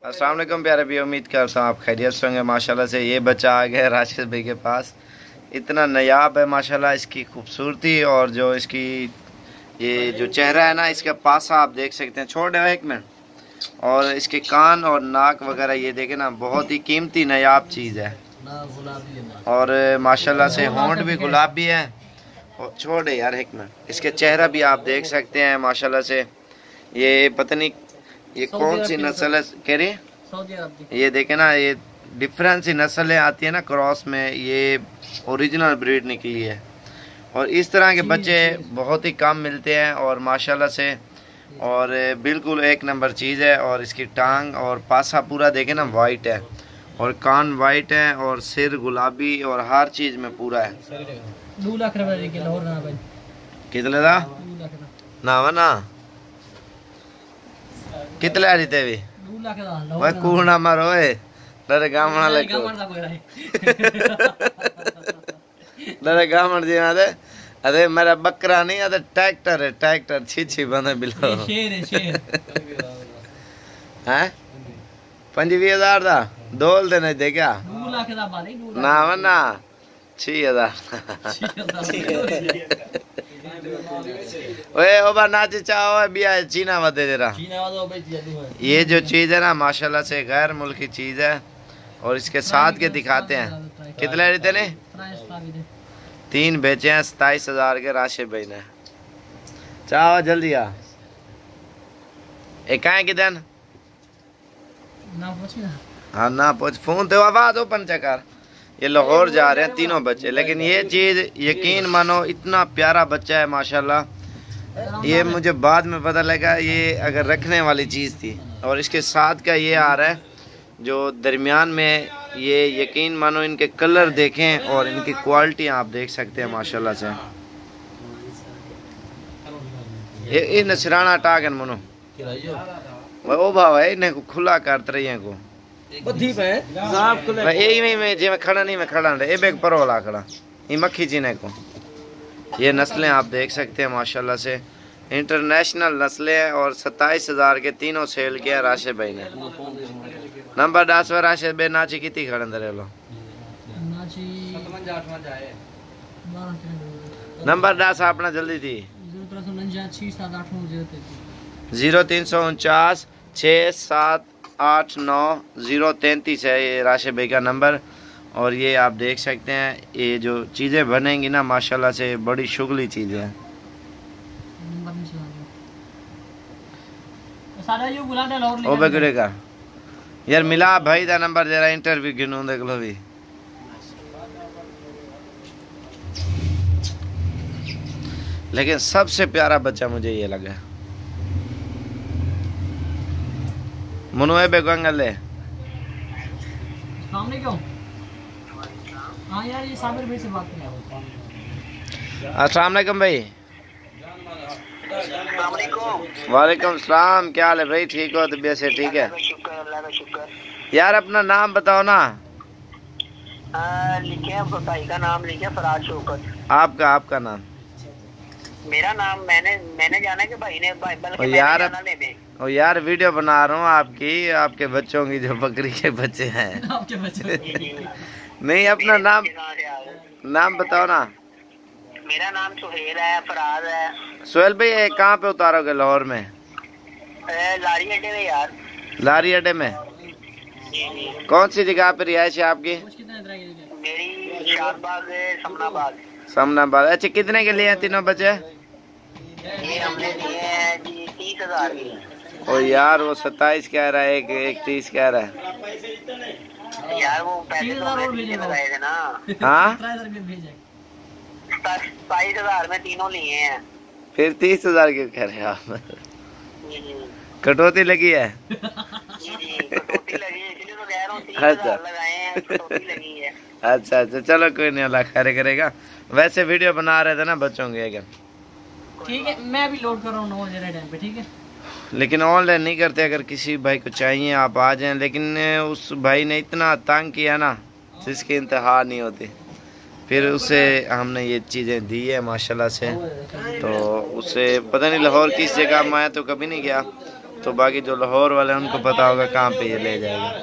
अस्सलाम वालेकुम प्यारे भी, उम्मीद करता हूँ आप खैरियत से होंगे। माशाल्लाह से ये बच्चा आ गया राशिद भाई के पास। इतना नायाब है माशाल्लाह, इसकी खूबसूरती और जो इसकी ये जो चेहरा है ना, इसका पासा आप देख सकते हैं। छोड़ दे एक मिनट। और इसके कान और नाक वगैरह ये देखे ना, बहुत ही कीमती नायाब चीज़ है। और माशाल्लाह से होंठ भी गुलाबी है। और छोड़ दे यार एक मिनट। इसके चेहरा भी आप देख सकते हैं माशाल्लाह से। ये पता नहीं ये कौन सी नस्ल है कह रही, ये देखे ना, ये डिफरेंट सी नस्लें आती है ना क्रॉस में, ये ओरिजिनल ब्रीड निकली है। और इस तरह के बच्चे बहुत ही कम मिलते हैं और माशाल्लाह से और बिल्कुल एक नंबर चीज़ है। और इसकी टांग और पासा पूरा देखे ना वाइट है, और कान वाइट है, और सिर गुलाबी, और हर चीज़ में पूरा है। 2 लाख रुपए कितने का ना वना कितने आ रही भी 2 लाख दा वह कूना मारो डरे गामना लगे डरे गामन जी ना दे। अरे मेरा बकरा नहीं, अरे ट्रैक्टर है, ट्रैक्टर छी बंदे बिलो शेर है शेर हैं 25,000 दा दोल देने दे क्या 2 लाख दा बाले 2 लाख ना वना 6,000 ओए ओबा नाच चाहो बिया चीना वदे जरा। ये जो चीज़ है ना माशाल्लाह से गैर मुल्की चीज़ है। और इसके साथ के दिखाते हैं कितने रहते ने 3 बेचे हैं 27,000 के राशिद भाई ने। चाहो जल्दी आ एक आए किधर ना पूछी ना। हाँ ना पूछ, फोन तो आवाज ओपन चकर। ये लाहौर जा रहे हैं तीनों बच्चे, लेकिन ये चीज़ यकीन मानो इतना प्यारा बच्चा है माशाल्लाह। ये मुझे बाद में पता लगा ये अगर रखने वाली चीज़ थी। और इसके साथ का ये आ रहा है जो दरमियान में, ये यकीन मानो इनके कलर देखें और इनकी क्वालिटी आप देख सकते हैं माशाल्लाह से। ये नसराना टागन मनो वो भाव है इन्हें को खुला करते रही को यही में जे मैं खड़ा नहीं, मैं खड़ा नहीं, एक पर वाला खड़ा ये मक्खी जीने को। ये नस्लें आप देख सकते हैं माशाल्लाह से, इंटरनेशनल नस्लें हैं। और 27,000 के तीनों सेल किया राशिद भाई ने। नंबर 10 पर राशिद भाई नाची कितनी खड़े रहे लो नंबर 10 अपना जल्दी थी 0349 678 033 है ये राशिद भाई का नंबर। और ये आप देख सकते हैं ये जो चीज़ें बनेंगी ना माशाल्लाह से बड़ी शुगली चीज़ है। ओ बकरे का यार मिला भाई दा नंबर जरा इंटरव्यू गिनू देख लो भी। लेकिन सबसे प्यारा बच्चा मुझे ये लगा मुनुए बेगंगले। हाँ यार ये साबिर भाई से बात करें। अस्सलाम वालेकुम भाई। वालेकुम सलाम, क्या हाल है भाई? ठीक हो? तबीयत से ठीक है? यार अपना नाम बताओ ना। लिखे भाई का नाम लिखे फराज शौकत। आपका नाम? मेरा नाम मैंने जाना कि भाई ने बल्कि यार वीडियो बना रहा हूँ आपकी, आपके बच्चों की जो बकरी के बच्चे हैं आपके बच्चे नहीं अपना नाम बताओ ना। मेरा नाम सुहेल है, फराज है। सुहेल भाई ये कहाँ पे उतारोगे लाहौर में? लारी अड्डे में यार। लारी अड्डे में? कौन सी जगह पे रिहाइश है आपकी? मेरी शाहबाग समनाबाद। समनाबाद। अच्छा कितने के लिए हैं तीनों बच्चे? ये हमने लिए हैं जी 30,000 की। और यार वो 27 कह रहा है, एक 30 कह रहा है यार। वो पैसे लगाए थे ना। हाँ 27,000 में तीनों लिए हैं। फिर 30,000 क्यों कह रहे हैं आप? कटौती लगी है? कटौती लगी है इसलिए तो कह रहा हूँ 30,000 लगाए हैं, कटौती लगी है। अच्छा चलो कोई नहीं, अल्लाह खैर करेगा। वैसे वीडियो बना रहे थे ना बच्चों के अगर। ठीक है मैं अभी लोड कर रहा हूँ 9 बजे टाइम पे, ठीक है। लेकिन ऑनलाइन नहीं करते, अगर किसी भाई को चाहिए आप आ जाएं। लेकिन उस भाई ने इतना तंग किया ना जिसकी इंतहा नहीं होती। फिर उसे हमने ये चीज़ें दी है माशाल्लाह से। तो उसे पता नहीं लाहौर किस जगह में आया तो कभी नहीं गया, तो बाकी जो लाहौर वाले हैं उनको पता होगा कहाँ पे ये ले जाएगा।